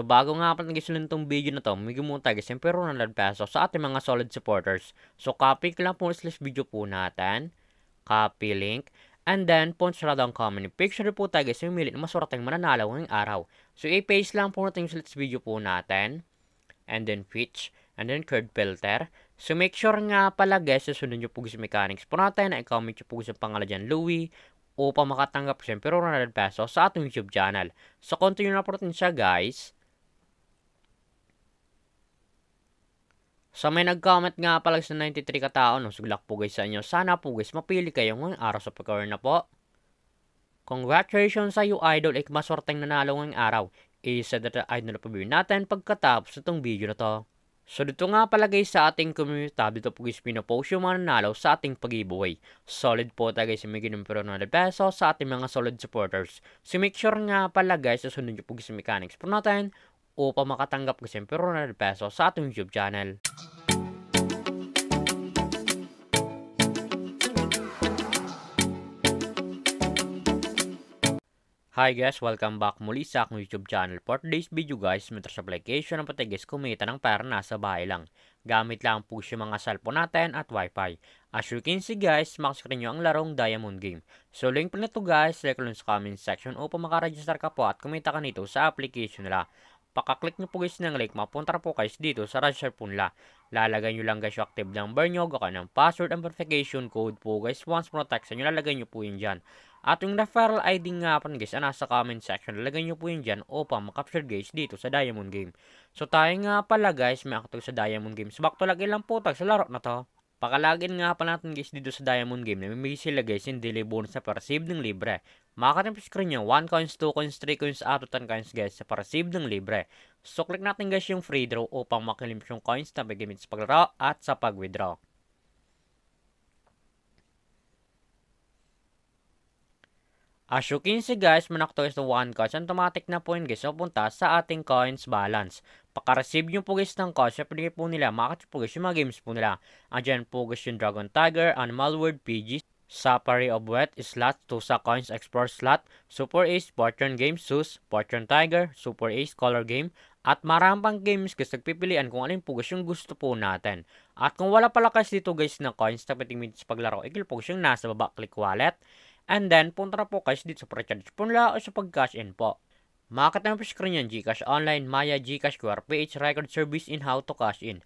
So bago nga pala nag-isulan itong video na to, bigyan muna tayo guys, pero 100 pesos sa ating mga solid supporters. So copy ko lang po slash video po natin. Copy link. And then, punch na ang comment. Picture po tayo guys, yung milit na masurat tayong mananalo ngayong araw. So i-paste lang po natin yung slash video po natin. And then pitch. And then curve filter. So make sure nga pala guys, susunod nyo po guys mechanics po natin. I-comment nyo po guys ang pangalan dyan, Louie. Upang makatanggap siyempre 100 pesos sa ating YouTube channel. So continue na po natin siya guys. So may nag-comment nga pala sa 93 katao, no? Suglak po guys sa inyo. Sana po guys mapili kayo ngayong araw sa pagkaroon na po. Congratulations sa iyo idol, maswerteng nanalo ngayong araw. Isa na idol na pabili natin pagkatapos itong video na to. So dito nga pala guys sa ating community tab, dito po guys pinapost yung mga nanalo sa ating pag-giveaway. Solid po tayo guys yung may ginumpiro ng 100 pesos sa ating mga solid supporters. So make sure nga pala guys, susunod nyo po guys yung mechanics po natin upang makatanggap guys yung pero 100 pesos sa ating YouTube channel. Hi guys, welcome back muli sa aking YouTube channel. For today's video guys, Metros application ang pati guys kumita ng pera nasa bahay lang. Gamit lang po siya mga cellphone natin at wifi. As you can see guys, makasakrin nyo ang larong Diamond Game. So link po na ito guys, like lang sa comment section upang makaregister ka po at kumita ka nito sa application nila. Pakaklik nyo po guys ng link, mapunta po guys dito sa register po nila. Lalagay nyo lang guys yung active number nyo, gaka ng password and verification code po guys. Once mo text nyo, lalagay nyo po yun dyan. At yung referral ID nga po guys, nasa comment section, lalagay nyo po yun dyan upang makapture guys dito sa Diamond Game. So tayo nga pala guys, may akto sa Diamond Game. So back to lagi lang po tayo sa laro na to. Pakalagin nga pala natin guys dito sa Diamond Game, namimigay sila guys yung daily bonus na pa-receive ng libre. Makakatin po screen nyo, 1 coins, 2 coins, 3 coins, up to 10 coins guys sa pa-receive ng libre. So click natin guys yung free draw upang makilimit yung coins na magamit sa paglaro at sa pag-withdraw. As you can see guys, manakto is the 1 coins, automatic na po yun guys, pupunta sa ating coins balance. Paka-receive nyo po guys ng coins, syempre po nila, makakit po guys yung mga games po nila. Andyan po guys yung Dragon Tiger, Animal World, PG, Safari of Wet, Slot, Tusa Coins, Explore Slot, Super Ace, Fortune Game, Sus, Fortune Tiger, Super Ace, Color Game, at marami pang games guys, nagpipilian kung alin po guys yung gusto po natin. At kung wala pala guys dito guys ng coins na patingin sa paglaro, ikil po guys yung nasa baba, click wallet. And then, punta na po guys dito sa pre-charge po nila o sa pag-cash in po. Makakita na po screen yan, GCash Online, Maya, GCash, QR, PH, Record Service in how to cash in.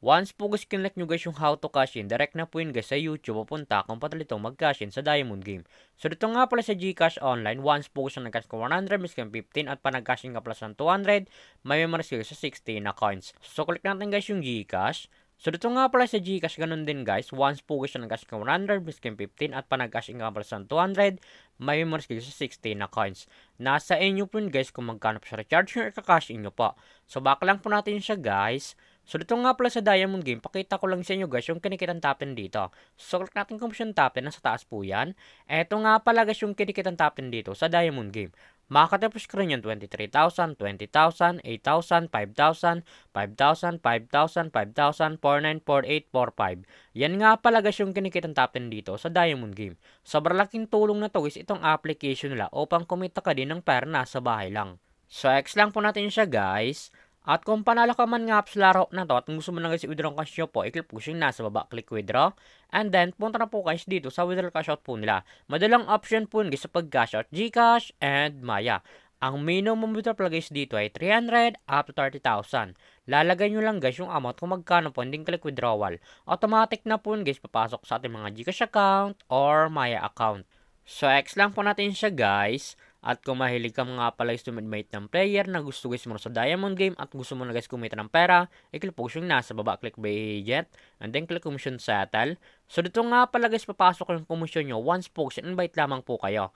Once po guys kinlike nyo guys yung how to cash in, direct na po yun guys sa YouTube pupunta kung patal itong mag-cash in sa Diamond Game. So dito nga pala sa GCash Online, once po guys na nag-cash ko 100, miskin 15 at pa nag-cash in ka pala sa 200, may memories guys sa 60 na coins. So click natin guys yung GCash. So dito nga pala sa GCash, ganun din guys. Once po guys na nag-cash ka 100, miskin 15 at pa nag-cash in ka pala sa 200, may memories guys sa 60 na coins. Nasa inyo po yun guys kung magkano po sa recharge nyo or kakash in nyo po. So back lang po natin siya guys. So dito nga pala sa Diamond Game, pakita ko lang sa inyo guys yung kinikitang top 10 dito. So click natin commission top 10, nasa taas po yan. Eto nga pala guys yung kinikitang top 10 dito sa Diamond Game. Makakatapos screen yan 23,000, 20,000, 8,000, 5,000, 5,000, 5,000, 5,000, 49, 48, 45. Yan nga pala guys yung kinikitang top 10 dito sa Diamond Game. Sobrang laking tulong na to guys itong application nila upang kumita ka din ng pera nasa bahay lang. So X lang po natin siya guys. At kung panalo ka man nga sa laro na to at gusto mo na guys i-withdraw ang cash nyo po, i-click po yung nasa baba, click withdraw. And then, punta na po guys dito sa withdraw cash out po nila. Madalang option po guys sa pag-cash out, GCash and Maya. Ang minimum withdraw guys dito ay 300 up to 30,000. Lalagay nyo lang guys yung amount kung magkano po, hindi click withdrawal. Automatic na po guys papasok sa ating mga GCash account or Maya account. So, X lang po natin siya guys. At kung mahilig ka mga pala guys tumidmate ng player na gusto guys mo sa Diamond Game at gusto mo na guys kumita ng pera, i-click po yung nasa baba, click by agent, and then click commission settle. So dito nga pala guys papasok yung commission nyo once po guys invite lamang po kayo.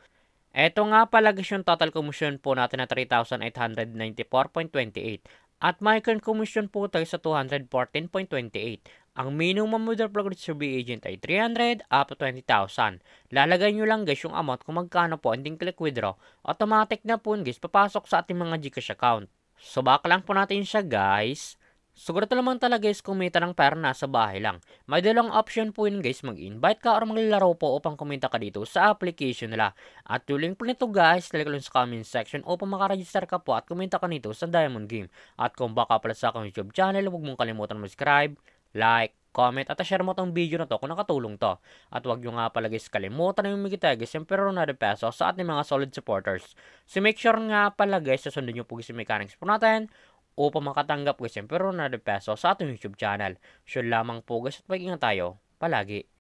Eto nga pala guys yung total commission po natin na 3,894.28. At may current commission po tayo sa 214.28. Ang minimum withdrawal sa B agent ay 300 up to 20,000. Lalagay nyo lang guys yung amount kung magkano po, and then click withdraw. Automatic na po guys papasok sa ating mga GCash account. So back lang po natin siya guys. Siguro naman talaga guys kumita ng pera nasa bahay lang. May dalawang option po yun guys, mag-invite ka or maglalaro po upang kumita ka dito sa application nila. At yung link po nito guys, lalagay ko lang sa comment section upang makaregister ka po at kumita ka nito sa Diamond Game. At kung baka pala sa aking YouTube channel, huwag mong kalimutan mag-subscribe, like, comment at share mo tong video na to kung nakatulong to. At huwag nyo nga pala guys kalimutan na yung migita guys yung pero na peso sa ating mga solid supporters. So make sure nga pala guys, susundin nyo po guys yung mechanics po natin upang makatanggap guys yung pero na peso sa ating YouTube channel. Sure lamang po guys at mag-ingat tayo palagi.